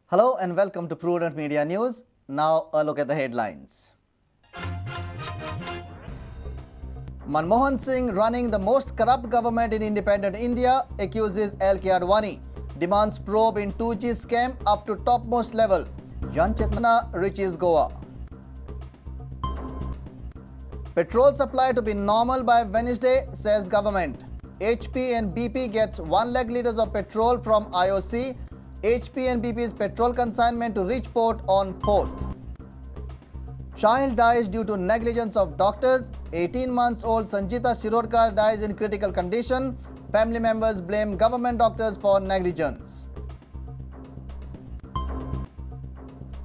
Hello and welcome to Prudent Media News. Now a look at the headlines. Manmohan Singh, running the most corrupt government in independent India, accuses L K Advani, demands probe in 2G scam up to topmost level. Jana Chetana reaches Goa. Petrol supply to be normal by Wednesday, says government. HP and BP gets 1 lakh litres of petrol from IOC. HP and BP's petrol consignment to reach port on 4th. Child dies due to negligence of doctors. 18 months old Sanjita Shirodkar dies in critical condition. Family members blame government doctors for negligence.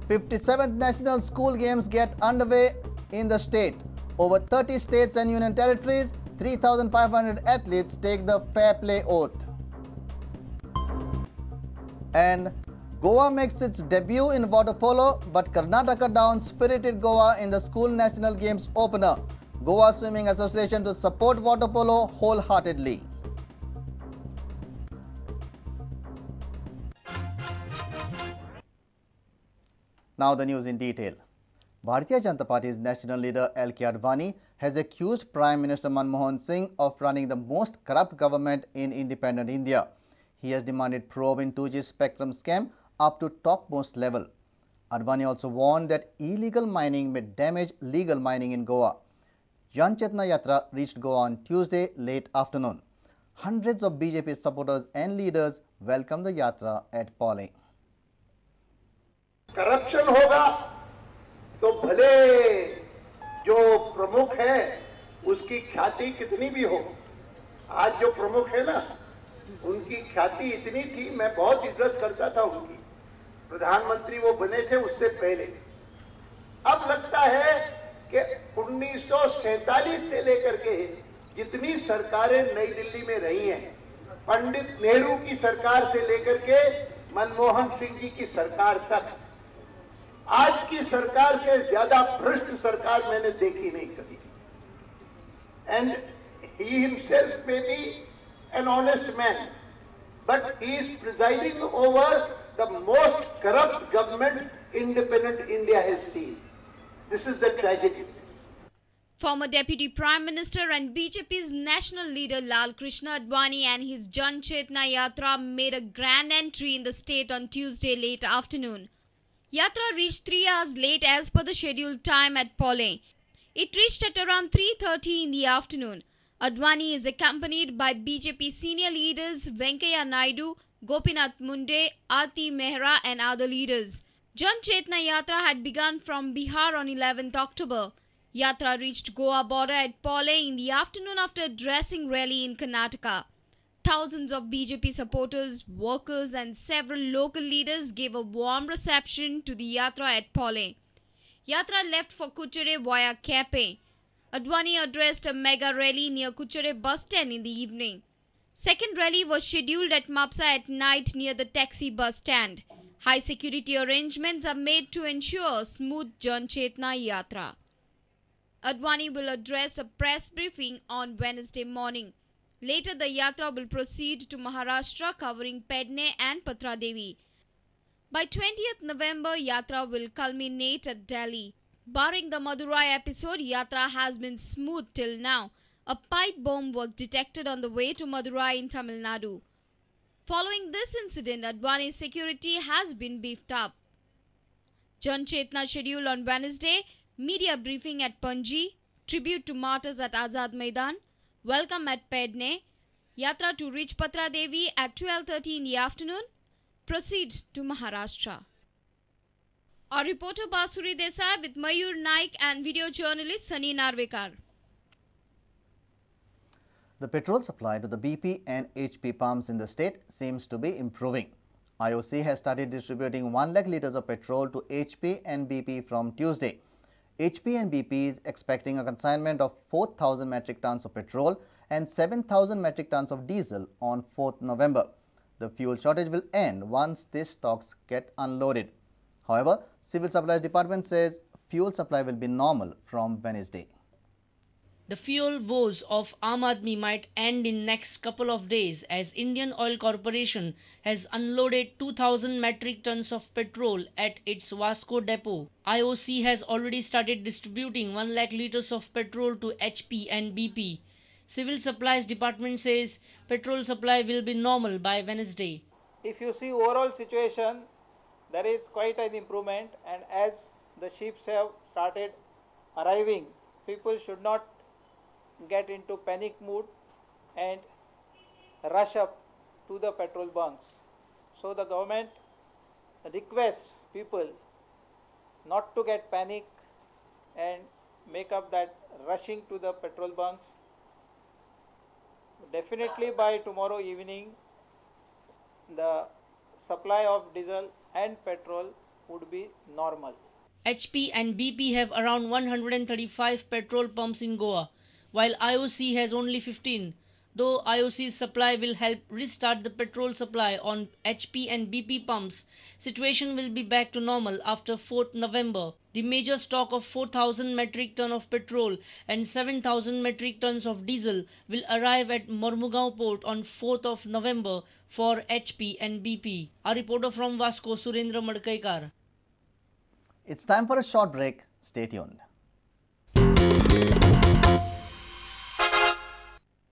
57th National School Games get underway in the state. Over 30 states and union territories, 3,500 athletes take the fair play oath. And Goa makes its debut in water polo, but Karnataka downs spirited Goa in the school national games opener. Goa Swimming Association to support water polo wholeheartedly. Now the news in detail. Bharatiya Janata Party's national leader L K Advani has accused Prime Minister Manmohan Singh of running the most corrupt government in independent India. He has demanded probe in 2G spectrum scam up to topmost level. Advani also warned that illegal mining may damage legal mining in Goa. Jana Chetana Yatra reached Goa on Tuesday late afternoon. Hundreds of BJP supporters and leaders welcomed the yatra at Pole. Corruption होगा तो भले जो प्रमुख है उसकी ख्याति कितनी भी हो, आज जो प्रमुख है ना उनकी ख्याति इतनी थी, मैं बहुत इज्जत करता था उनकी, प्रधानमंत्री वो बने थे उससे पहले। अब लगता है कि 1947 से लेकर के जितनी सरकारें नई दिल्ली में रही हैं, पंडित नेहरू की सरकार से लेकर के मनमोहन सिंह जी की सरकार तक, आज की सरकार से ज्यादा भ्रष्ट सरकार मैंने देखी नहीं कभी। And he himself may be an honest man, but he is presiding over the most corrupt government independent India has seen. This is the tragedy. Former Deputy Prime Minister and BJP's national leader Lal Krishna Advani and his Jana Chetana Yatra made a grand entry in the state on Tuesday late afternoon. Yatra reached 3 hours late as per the scheduled time at Pole. It reached at around 3:30 in the afternoon. Advani is accompanied by BJP senior leaders Venkaiah Naidu, Gopinath Munde, Aarti Mehra and other leaders. Jana Chetana Yatra had begun from Bihar on 11th October. Yatra reached Goa border at Pole in the afternoon after a dressing rally in Karnataka. Thousands of BJP supporters, workers and several local leaders gave a warm reception to the Yatra at Pole. Yatra left for Kuchere via Kepe. Advani addressed a mega rally near Kuchere bus stand in the evening. Second rally was scheduled at Mapsa at night near the taxi bus stand. High security arrangements are made to ensure smooth Jana Chetana Yatra. Advani will address a press briefing on Wednesday morning. Later, the Yatra will proceed to Maharashtra covering Pedne and Patradevi. By 20th November, Yatra will culminate at Delhi. Barring the Madurai episode, Yatra has been smooth till now. A pipe bomb was detected on the way to Madurai in Tamil Nadu. Following this incident, Advani's security has been beefed up. Jana Chetana schedule on Wednesday, media briefing at Panji, tribute to martyrs at Azad Maidan, welcome at Pedne, Yatra to reach Patradevi at 12:30 in the afternoon, proceed to Maharashtra. Our reporter Basuri Desai with Mayur Naik and video journalist Sunny Narvekar. The petrol supply to the BP and HP pumps in the state seems to be improving. IOC has started distributing 1 lakh litres of petrol to HP and BP from Tuesday. HP and BP is expecting a consignment of 4,000 metric tons of petrol and 7,000 metric tons of diesel on 4th November. The fuel shortage will end once these stocks get unloaded. However, Civil Supplies Department says fuel supply will be normal from Wednesday. The fuel woes of Aam Aadmi might end in next couple of days as Indian Oil Corporation has unloaded 2,000 metric tons of petrol at its Vasco depot. IOC has already started distributing 1 lakh litres of petrol to HP and BP. Civil Supplies Department says petrol supply will be normal by Wednesday. If you see overall situation, there is quite an improvement, and as the ships have started arriving, people should not get into panic mood and rush up to the petrol bunks. So the government requests people not to get panic and make up that rushing to the petrol bunks. Definitely by tomorrow evening, the supply of diesel and petrol would be normal. HP and BP have around 135 petrol pumps in Goa, while IOC has only 15. Though IOC's supply will help restart the petrol supply on HP and BP pumps, situation will be back to normal after 4th November. The major stock of 4,000 metric ton of petrol and 7,000 metric tons of diesel will arrive at Mormugao port on 4th of November for HP and BP. A reporter from Vasco, Surendra Madkaikar. It's time for a short break. Stay tuned.